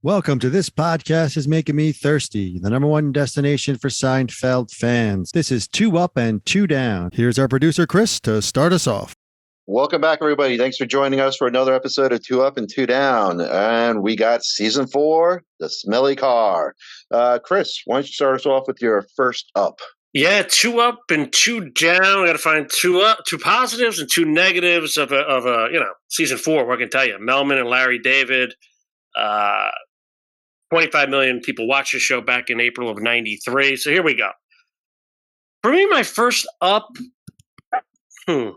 Welcome to This Podcast is Making Me Thirsty, the number one destination for Seinfeld fans. This is Two Up and Two Down. Here's our producer, Chris, to start us off. Welcome back, everybody. Thanks for joining us for another episode of Two Up and Two Down. And we got season 4, The Smelly Car. Chris, why don't you start us off with your first up? Yeah, 2 up and 2 down. We got to find two positives and 2 negatives of season 4. What I can tell you, Melman and Larry David. 25 million people watched the show back in April of '93. So here we go. For me, my first up. Yeah,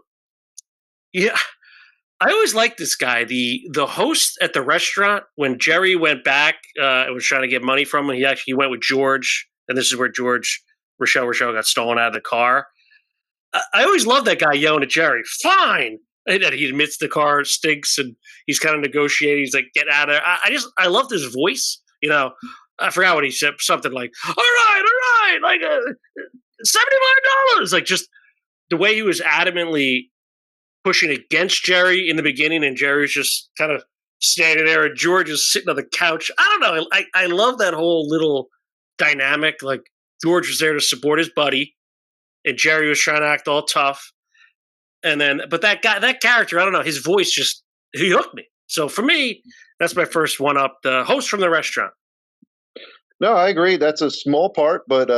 I always liked this guy. The host at the restaurant when Jerry went back and was trying to get money from him. He went with George, and this is where Rochelle got stolen out of the car. I always loved that guy yelling at Jerry, "Fine!" And he admits the car stinks, and he's kind of negotiating. He's like, "Get out of there!" I loved his voice. You know, I forgot what he said. Something like, all right, like $75. Like just the way he was adamantly pushing against Jerry in the beginning, and Jerry's just kind of standing there, and George is sitting on the couch. I don't know. I love that whole little dynamic. Like George was there to support his buddy, and Jerry was trying to act all tough. And then, but that character, I don't know, his voice he hooked me. So for me, that's my first one up. The host from the restaurant. No, I agree. That's a small part, but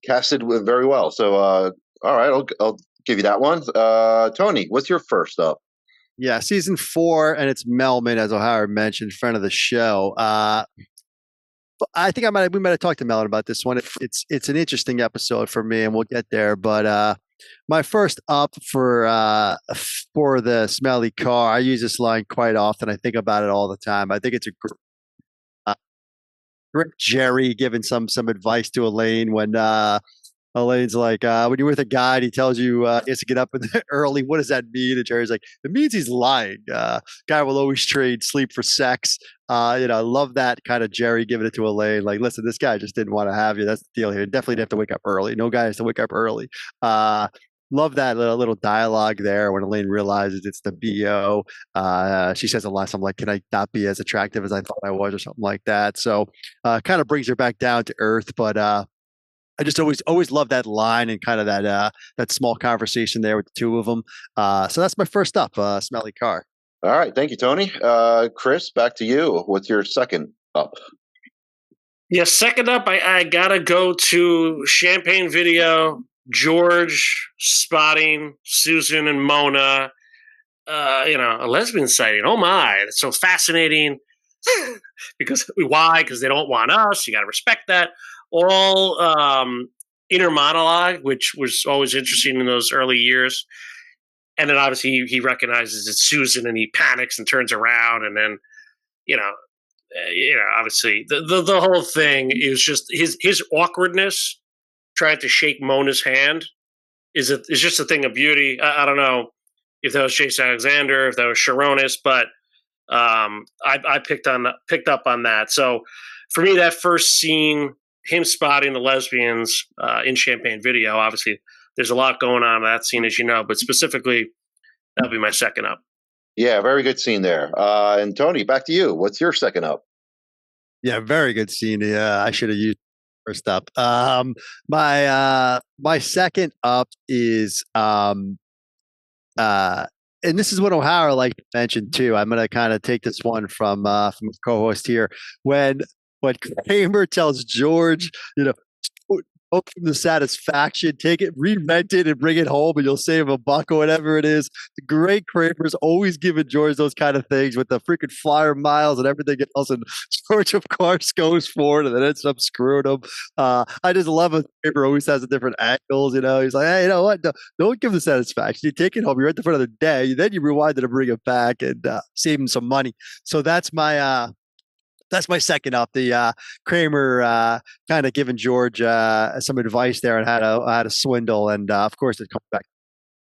casted very well. So, all right, I'll give you that one. Tony, what's your first up? Yeah, season 4, and it's Melman, as O'Hara mentioned, friend of the show. I think we might have talked to Melon about this one. It's an interesting episode for me, and we'll get there. But my first up for the Smelly Car, I use this line quite often. I think about it all the time. I think it's a great Jerry giving some advice to Elaine when Elaine's like, when you're with a guy and he tells you he has to get up early, what does that mean? And Jerry's like, it means he's lying. Guy will always trade sleep for sex. I love that kind of Jerry giving it to Elaine. Like, listen, this guy just didn't want to have you. That's the deal here. Definitely have to wake up early. No guy has to wake up early. Love that little dialogue there when Elaine realizes it's the BO. She says a lot. I'm like, can I not be as attractive as I thought I was, or something like that? So kind of brings her back down to earth. But I just always love that line and kind of that small conversation there with the two of them. So that's my first up, Smelly Car. All right, thank you, Tony. Chris, back to you. What's your second up? Yeah, second up, I gotta go to Champagne Video. George spotting Susan and Mona. A lesbian sighting. Oh my, that's so fascinating. Because they don't want us. You got to respect that. All inner monologue, which was always interesting in those early years. And then obviously he recognizes it's Susan, and he panics and turns around, and then obviously the whole thing is just his awkwardness trying to shake Mona's hand is just a thing of beauty. I don't know if that was Chase Alexander, if that was Sharonis, but I picked up on that. So for me, that first scene, him spotting the lesbians in Champagne Video, obviously there's a lot going on in that scene, as you know, but specifically that'll be my second up. Yeah, very good scene there. And Tony, back to you. What's your second up? Yeah, very good scene. Yeah, I should have used first up. My second up is and this is what O'Hara mentioned too. I'm gonna kind of take this one from co-host here. When Kramer tells George, from the Satisfaction, take it, re-rent it, and bring it home, and you'll save $1 or whatever it is. The great Kramer's always giving George those kind of things with the freaking flyer miles and everything else, and George, of course, goes for it and then ends up screwing him. I just love it. Kramer always has the different angles. He's like, hey, you know what? Don't give the Satisfaction. You take it home. You're at the front of the day. Then you rewind it and bring it back and save him some money. So that's my second up. The Kramer kind of giving George some advice there on how to swindle, and of course it comes back.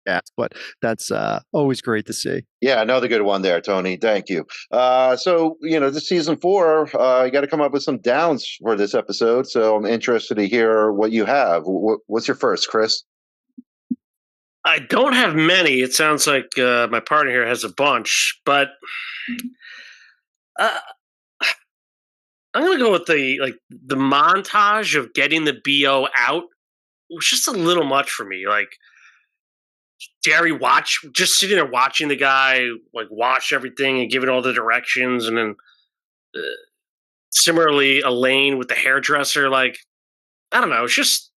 Yeah, but that's always great to see. Yeah, another good one there, Tony. Thank you. So this season 4, you got to come up with some downs for this episode. So I'm interested to hear what you have. What's your first, Chris? I don't have many. It sounds like my partner here has a bunch, but Uh, I'm gonna go with the montage of getting the BO out was just a little much for me. Like Jerry just sitting there watching the guy like wash everything and give it all the directions, and then uh, similarly Elaine with the hairdresser. Like I don't know, it's just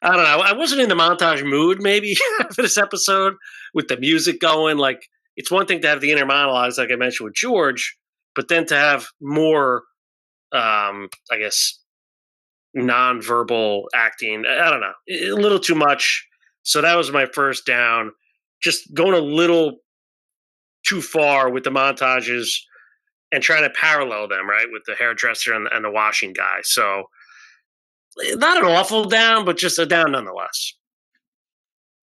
I don't know. I wasn't in the montage mood maybe for this episode with the music going. Like it's one thing to have the inner monologues, like I mentioned with George, but then to have more, I guess, nonverbal acting. I don't know, a little too much. So that was my first down. Just going a little too far with the montages and trying to parallel them, right, with the hairdresser and the washing guy. So not an awful down, but just a down nonetheless.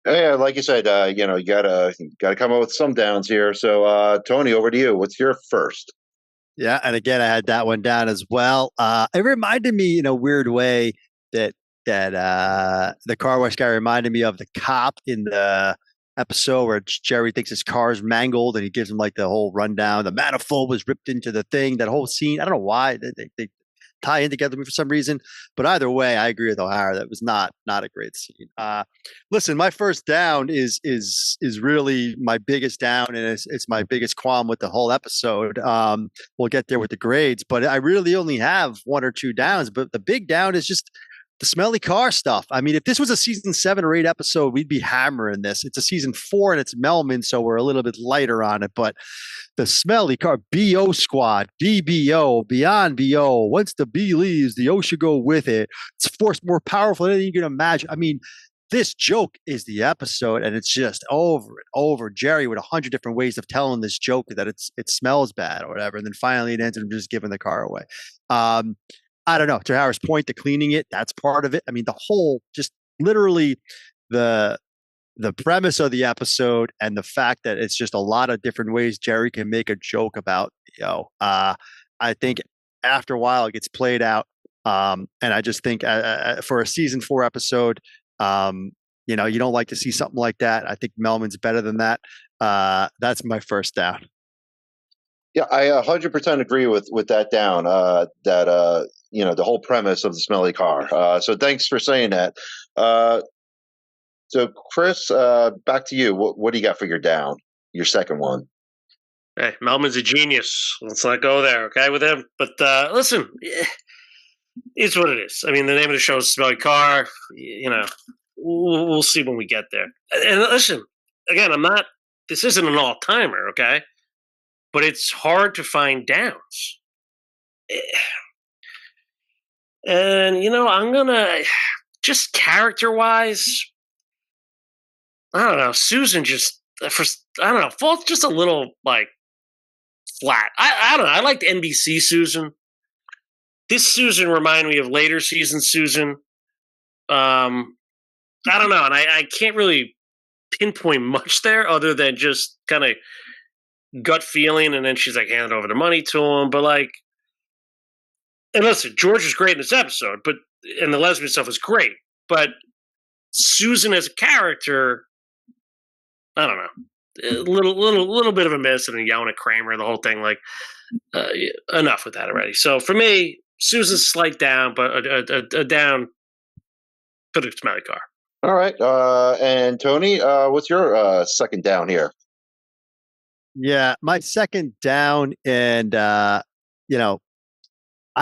Yeah, like you said, you gotta come up with some downs here. So, Tony, over to you. What's your first? Yeah, and again, I had that one down as well. It reminded me in a weird way that the car wash guy reminded me of the cop in the episode where Jerry thinks his car's mangled and he gives him like the whole rundown. The manifold was ripped into the thing. That whole scene. I don't know why they tie in together for some reason, but either way, I agree with O'Hara. That was not a great scene. Listen, my first down is really my biggest down, and it's my biggest qualm with the whole episode. We'll get there with the grades, but I really only have one or two downs. But the big down is just the smelly car stuff. I mean, if this was a season 7 or 8 episode, we'd be hammering this. It's a season 4 and it's Melman, so we're a little bit lighter on it. But the smelly car, BO squad, BBO, beyond BO. Once the B leaves, the O should go with it. It's force more powerful than you can imagine. I mean, this joke is the episode, and it's just over and over. Jerry with 100 different ways of telling this joke that it smells bad or whatever, and then finally it ends up just giving the car away. I don't know. To Howard's point, the cleaning it, that's part of it. I mean, the whole, just literally the premise of the episode and the fact that it's just a lot of different ways Jerry can make a joke about, I think after a while it gets played out. And I just think for a season 4 episode, you don't like to see something like that. I think Melman's better than that. That's my first down. Yeah, I 100% agree with that down. The whole premise of the smelly car. So thanks for saying that. So Chris, back to you. What do you got for your down? Your second one. Hey, Melman's a genius. Let's not go there, okay, with him. But listen, it's what it is. I mean, the name of the show is Smelly Car. We'll see when we get there. And listen, again, this isn't an all-timer, okay? But it's hard to find downs. And, I'm going to, just character-wise, I don't know, Susan falls just a little, like, flat. I don't know, I liked NBC Susan. This Susan reminded me of later season Susan. I don't know, and I can't really pinpoint much there other than just kind of gut feeling, and then she's like handing over the money to him. But like, and listen, George was great in this episode, and the lesbian stuff was great. But Susan as a character, I don't know, a little bit of a miss, and then yelling at Kramer, the whole thing. Like, enough with that already. So for me, Susan's slight down, but a down to the smelly car. All right, and Tony, what's your second down here? Yeah, my second down, and I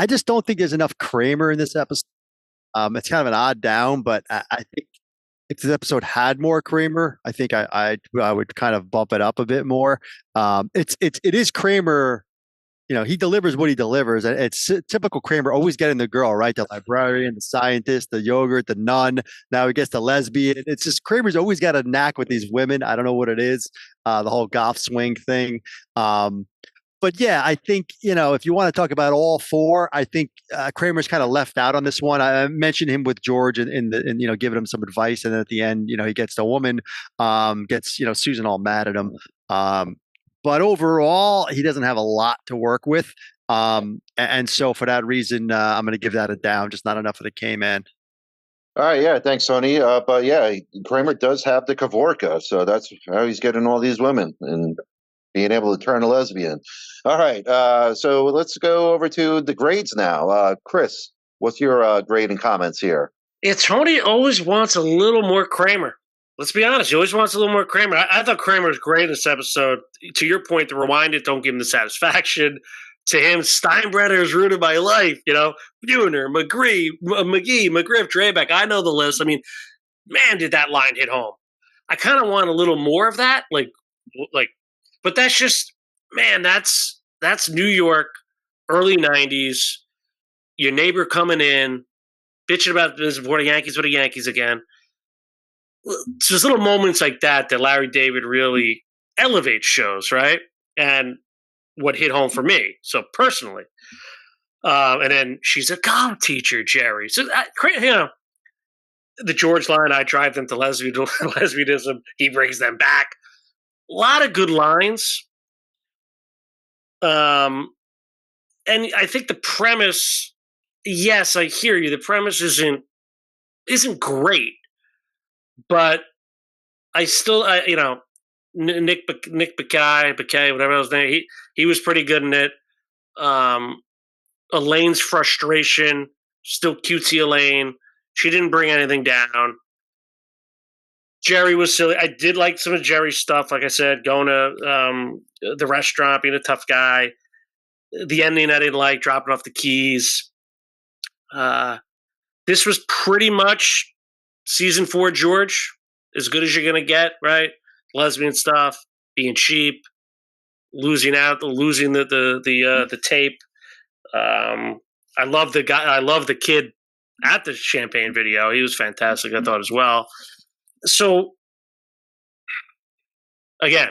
just don't think there's enough Kramer in this episode. It's kind of an odd down, but I think if this episode had more Kramer, I think I would kind of bump it up a bit more. It is Kramer. He delivers what he delivers. And it's typical Kramer, always getting the girl, right? The librarian, the scientist, the yogurt, the nun. Now he gets the lesbian. It's just Kramer's always got a knack with these women. I don't know what it is. The whole golf swing thing. But yeah, I think, if you want to talk about all 4, I think Kramer's kind of left out on this one. I mentioned him with George and giving him some advice. And then at the end, he gets the woman, gets, Susan all mad at him. But overall, he doesn't have a lot to work with. And so for that reason, I'm going to give that a down, just not enough of the K-Man. All right, yeah, thanks, Tony. But yeah, Kramer does have the Kavorka, so that's how he's getting all these women. And being able to turn a lesbian. All right, so let's go over to the grades now. Chris, what's your grade and comments here? Yeah, Tony always wants a little more Kramer. Let's be honest. He always wants a little more Kramer. I thought Kramer was great in this episode. To your point, the rewind it don't give him the satisfaction. To him, Steinbrenner has ruined my life. Buhner, McGee, McGriff, Drebeck. I know the list. I mean, man, did that line hit home. I kind of want a little more of that. But that's just, man, that's New York, early 90s. Your neighbor coming in, bitching about for the Yankees again. It's just little moments like that Larry David really elevates shows, right? And what hit home for me, so personally. And then she's a golf teacher, Jerry. So, the George line, I drive them to lesbianism. He brings them back. A lot of good lines. And I think the premise, yes, I hear you. The premise isn't great, but I still, Nick Bakay, whatever his name, he was pretty good in it. Elaine's frustration, still cutesy Elaine. She didn't bring anything down. Jerry was silly. I did like some of Jerry's stuff, like I said, going to the restaurant, being a tough guy. The ending I didn't like, dropping off the keys. This was pretty much season 4 George, as good as you're going to get, right? Lesbian stuff, being cheap, losing the tape. I love the guy. I love the kid at the champagne video. He was fantastic, I thought, as well. So, again,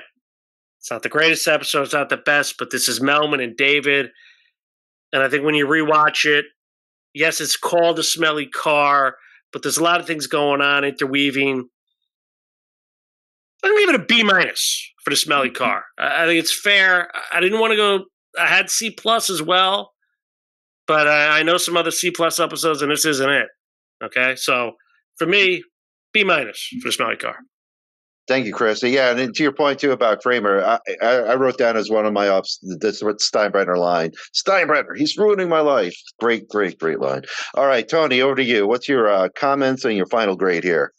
it's not the greatest episode. It's not the best, but this is Melman and David. And I think when you rewatch it, yes, it's called a smelly car, but there's a lot of things going on, interweaving. I'm going to give it a B- for the smelly car. I think it's fair. I didn't want to go. I had C+ as well, but I know some other C+ episodes, and this isn't it. Okay, so for me, B- for the smelly car. Thank you, Chris. Yeah, and to your point too about Kramer, I wrote down as one of my ups this Steinbrenner line. Steinbrenner, he's ruining my life. Great line. All right, Tony, over to you. What's your comments and your final grade here?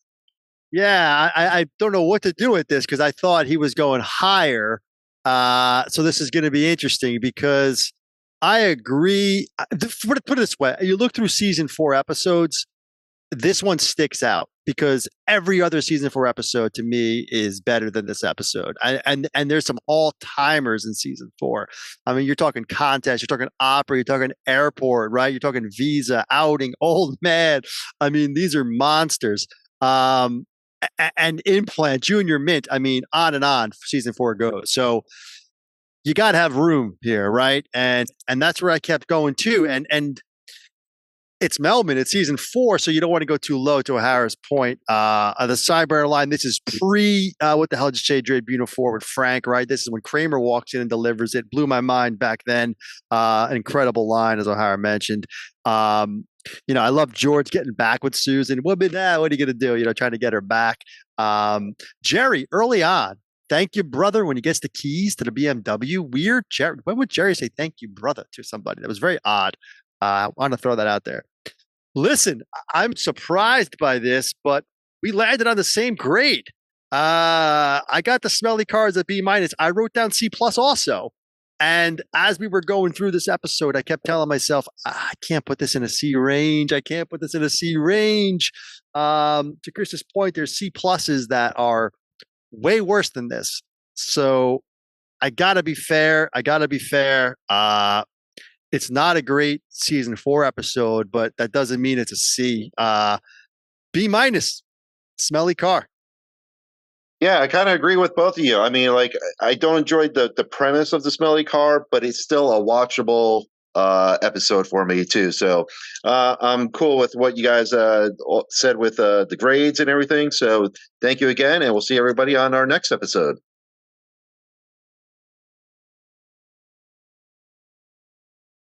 Yeah, I don't know what to do with this because I thought he was going higher. So this is going to be interesting because I agree. Put it this way: you look through season 4 episodes, this one sticks out because every other season 4 episode to me is better than this episode. And there's some all timers in season 4. I mean, you're talking contest, you're talking opera, you're talking airport, right? You're talking visa, outing, old man. I mean, these are monsters. And implant, junior mint. I mean, on and on. Season 4 goes. So you got to have room here, right? And that's where I kept going too. And it's Melman. It's season 4, so you don't want to go too low. To O'Hara's point, the Steinbrenner line. This is pre what the hell did Jay Dre Buhner for with Frank, right? This is when Kramer walks in and delivers it. Blew my mind back then. An incredible line, as O'Hara mentioned. I love George getting back with Susan. What are you going to do? Trying to get her back. Jerry, early on, thank you, brother, when he gets the keys to the BMW. Weird. Jerry, when would Jerry say thank you, brother, to somebody? That was very odd. I want to throw that out there. Listen, I'm surprised by this, but we landed on the same grade. I got the smelly cars at B-. I wrote down C+ also. And as we were going through this episode, I kept telling myself, I can't put this in a C range. To Chris's point, there's C+ that are way worse than this. So I got to be fair. It's not a great season 4 episode, but that doesn't mean it's a C. B-, smelly car. Yeah, I kind of agree with both of you. I mean, like, I don't enjoy the premise of the smelly car, but it's still a watchable episode for me too. So I'm cool with what you guys said with the grades and everything. So thank you again, and we'll see everybody on our next episode.